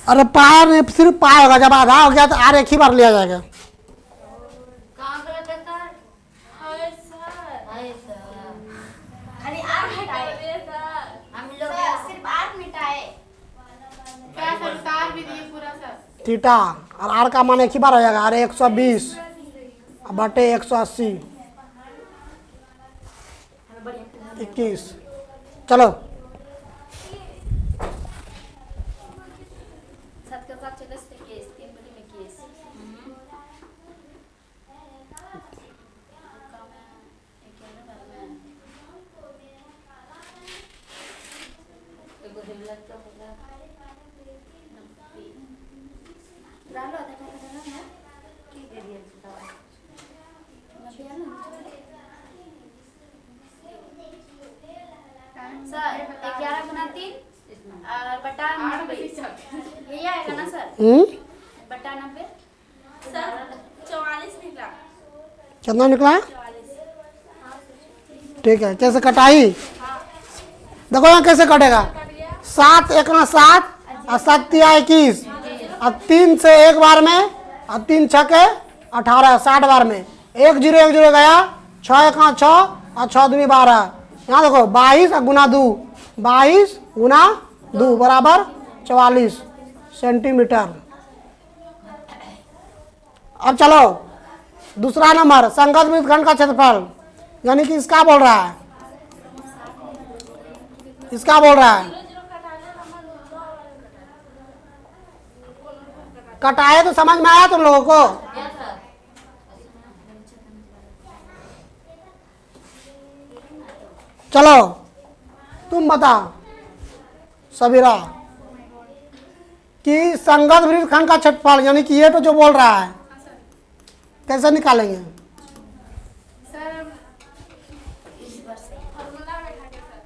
अरे पाया में सिर्फ पाया होगा, जब आधा हो गया तो आर एक ही बार लिया जाएगा। कहाँ गलत है सर? Hi sir. अरे सर खाली आर मिटाए, अरे सर हम लोग सिर्फ आठ मिटाए। क्या सर तार भी दिए पूरा सर। थीटा और आर का मान एक ही बार हो जाएगा। अरे 120 बटे 180 21। चलो सात के साथ 40 पे केस 3 बटे में केस एगो हिलत तो होगा डालो आधा डालो ना की ग्रेडियंट बताओ सर 11 गुना 3 और बटा 90 यही आएगा ना सर? बटा 90 सर 44 निकला। कितना निकला? 44। ठीक है। कैसे कटाई? देखो यहाँ कैसे कटेगा। 7 1 ना 7 और 7 तिया 21 और 3 से एक बार में और 3 छके 18 60 बार में 1 0 1 0 गया। 6 1 6 और 6 दूनी 12। यहाँ देखो 22 और गुना 2 22 गुना 2 बराबर 44 सेंटीमीटर। अब चलो दूसरा नंबर संगत वृत्तखंड का क्षेत्रफल, यानी कि इसका बोल रहा है, इसका बोल रहा है। कटाए तो समझ में आया तुम लोगों को? चलो तुम बता सबीरा कि संगत वृत्तखंड का क्षेत्रफल, यानी कि ये तो जो बोल रहा है, कैसे निकालेंगे? सर फॉर्मूला बैठा के सर।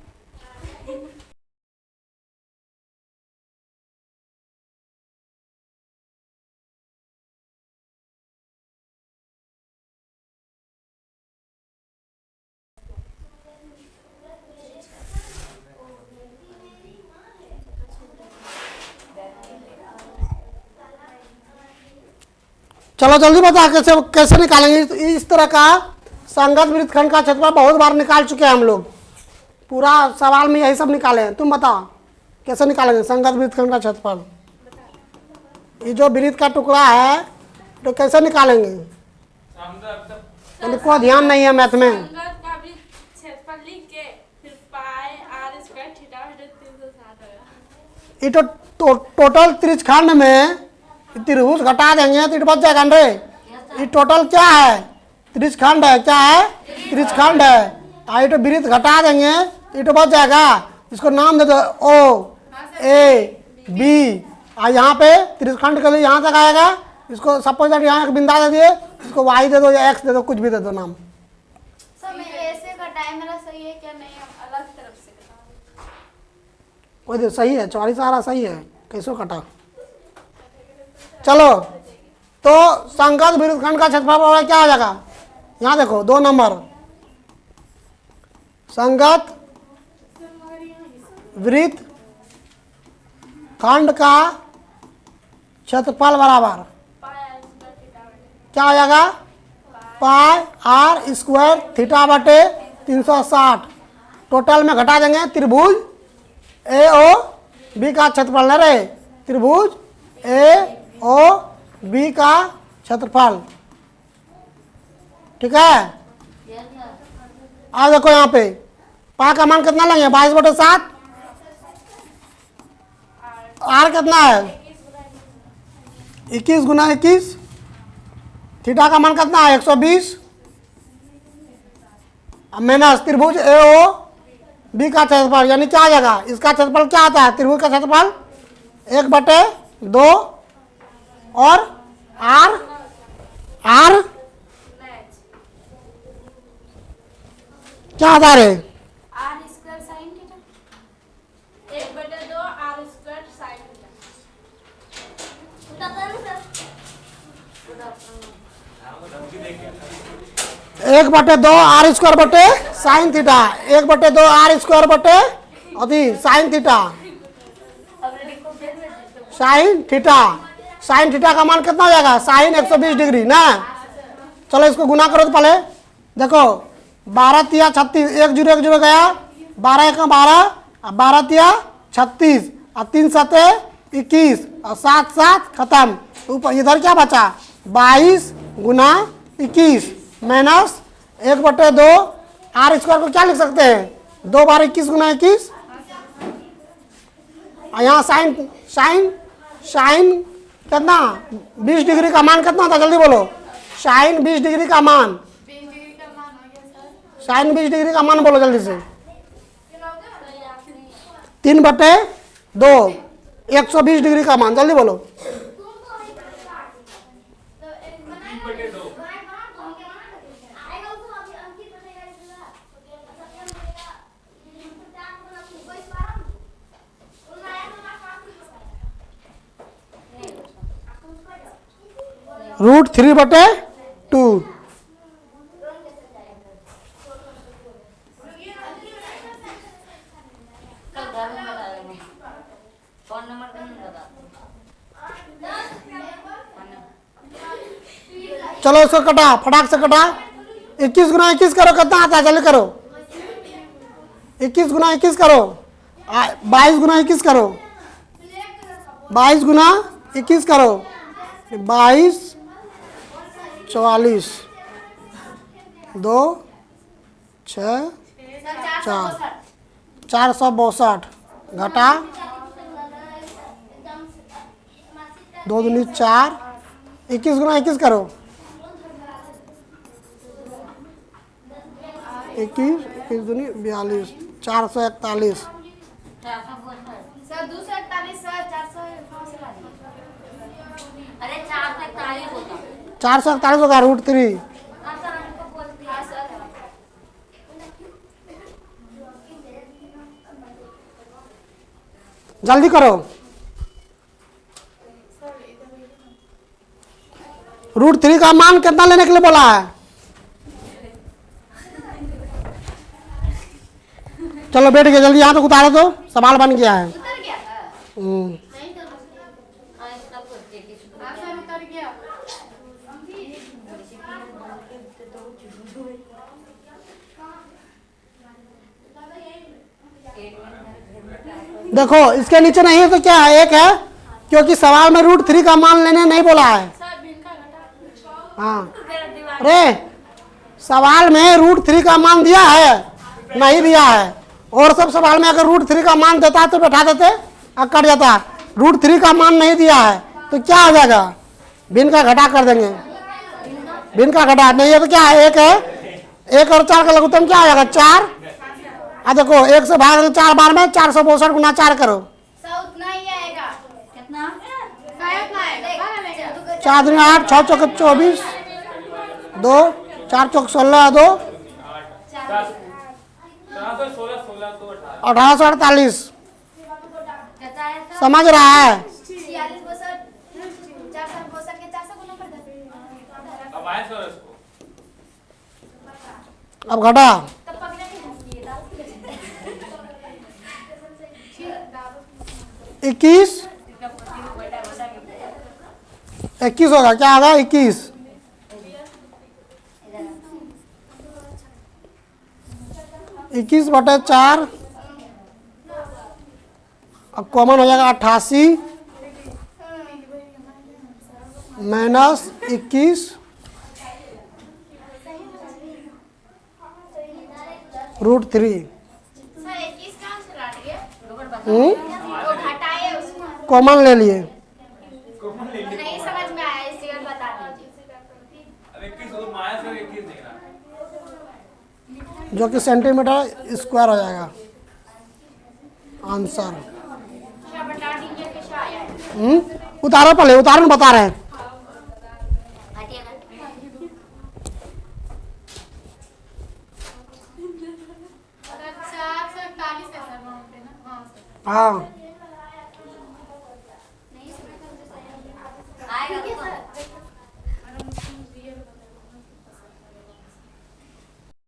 चलो जल्दी बता कैसे कैसे निकालेंगे। इस तरह का संगत वृत्तखंड का क्षेत्रफल बहुत बार निकाल चुके हैं हम लोग। पूरा सवाल में यही सब निकाले हैं। तुम बताओ कैसे निकालेंगे संगत वृत्तखंड का क्षेत्रफल। ये जो वृत्त का टुकड़ा है तो कैसे निकालेंगे? इनको ध्यान नहीं है मैथ में। संगत का भी क्षेत्रफल लिख के फिर पाई आर स्क्वायर थीटा बटे 360 होगा। ये तो टोटल त्रिज्यखंड में त्रिभुज घटा देंगे तो बच जाएगा रे। ये टोटल क्या है? त्रिज्यखंड है। क्या है? त्रिज्यखंड है। ये तो वृत्त घटा देंगे ये तो बच जाएगा। इसको नाम दे दो ओ ए बी। और यहाँ पे त्रिज्यखंड के लिए यहाँ तक आएगा। इसको सपोज दैट यहाँ एक बिंदा दे दिए, इसको वाई दे दो या एक्स दे दो, कुछ भी दे दो नाम। सर मैं ऐसे कटाए, मेरा सही है क्या? नहीं अलग तरफ से कटा। कोई दे सही है। 44 आ रहा सही है। कैसे कटा? चलो तो संगत वृत्तखंड का क्षेत्रफल क्या हो जाएगा? यहाँ देखो 2 नंबर संगत वृत्तखंड का क्षेत्रफल बराबर क्या हो जाएगा? पाई आर स्क्वायर थीटा बटे 360। टोटल में घटा देंगे त्रिभुज ए ओ बी का क्षेत्रफल न रहे त्रिभुज ए ओ बी का क्षेत्रफल। ठीक है, अब देखो यहाँ पे पाई का मान कितना लेंगे 22/7। आर कितना है 21 गुना 21। थीटा का मान कितना है 120। अब माइनस त्रिभुज ए ओ बी का क्षेत्रफल, यानी क्या आ जाएगा, इसका क्षेत्रफल क्या आता है, त्रिभुज का क्षेत्रफल 1/2 और आर क्या आता है r square sine theta. 1/2 r square sin theta. 1/2 r square बटे साइन थीटा। 1/2 आर स्क्वायर बटे अभी साइन थीटा। साइन थीटा का मान कितना हो जाएगा, साइन 120 डिग्री ना। चलो इसको गुना करो तो पहले देखो 12 तिया 36, 1 0 1 0 गया, 12 1 12, 12 तिया 36 और 3 7 21 और 7 7 खत्म। ऊपर इधर क्या बचा 22 गुना 21 माइनस 1/2 आर स्क्वायर को क्या लिख सकते हैं 2 बार 21 गुना 21। और यहाँ साइन कितना 20 डिग्री का मान कितना था, जल्दी बोलो। साइन 20 डिग्री का मान, 20 डिग्री का मान हो गया सर। साइन 20 डिग्री का मान बोलो जल्दी से। 3/2 120 डिग्री का मान, जल्दी बोलो। √3/2। चलो इसको कटा, फटाक से कटा। 21 गुना 21 करो, कितना आता है, जल्दी करो। 21 गुना 21 करो, 22 गुना 21 करो, 22 गुना 21 करो, 22 44 2 6 462 घटा 2 दूनी 4। 21 गुना 21 करो, 21 दूनी 42 441। सर 241 सर 400 अरे 441 होता 441 होगा √3। हाँ सर हमको बोलती है सर। जल्दी करो। √3 का मान कितना लेने के लिए बोला है, चलो बैठ गए, जल्दी यहाँ तक उतारो तो सवाल बन गया है। उतर गया था। नहीं तो हाँ इसका बोलती है किसी को। हाँ सर उतर गया। देखो इसके नीचे नहीं है तो क्या है, एक है, क्योंकि सवाल में √3 का मान लेने नहीं बोला है। सर बिन का घटा। हाँ अरे सवाल में √3 का मान दिया है, नहीं दिया है। और सब सवाल में अगर √3 का मान देता तो बैठा देते और कट जाता। √3 का मान नहीं दिया है तो क्या आ जाएगा, भिन्न का घटा कर देंगे। भिन्न का घटा नहीं है तो क्या है, एक है, 1 और 4 का लघुत्तम क्या आ जाएगा 4। आ देखो 1 से भाग 4 बार में 462 गुना 4 करो, सर उतना ही आएगा। कितना गायब ना आएगा, बाहर आएगा। 4 दूनी 8 6 चौके 24 2 4 चौक 16 2 1848। कहता है सर समझ रहा है। 46 62 462 के 400 गुना कर दे। अब आए सर इसको अब घटा तब पकड़े नहीं दाल 21 21 होगा, क्या होगा 21। इक्कीस बटे 4 अब कॉमन हो जाएगा 88 -21 √3। सर 21 कहाँ से काट गया? वो घटाए उसको। कॉमन ले लिए। नहीं समझ में आया, इस जगह बता दीजिए। अब 21 और -21 दिख रहा है। जो कि सेंटीमीटर स्क्वायर हो जाएगा आंसर। क्या बता दीजिए कैसा आया है? उतारो पहले, उतारो बता रहे हैं। सर 441 है सर वहाँ पे ना। हाँ सर। हाँ आएगा तो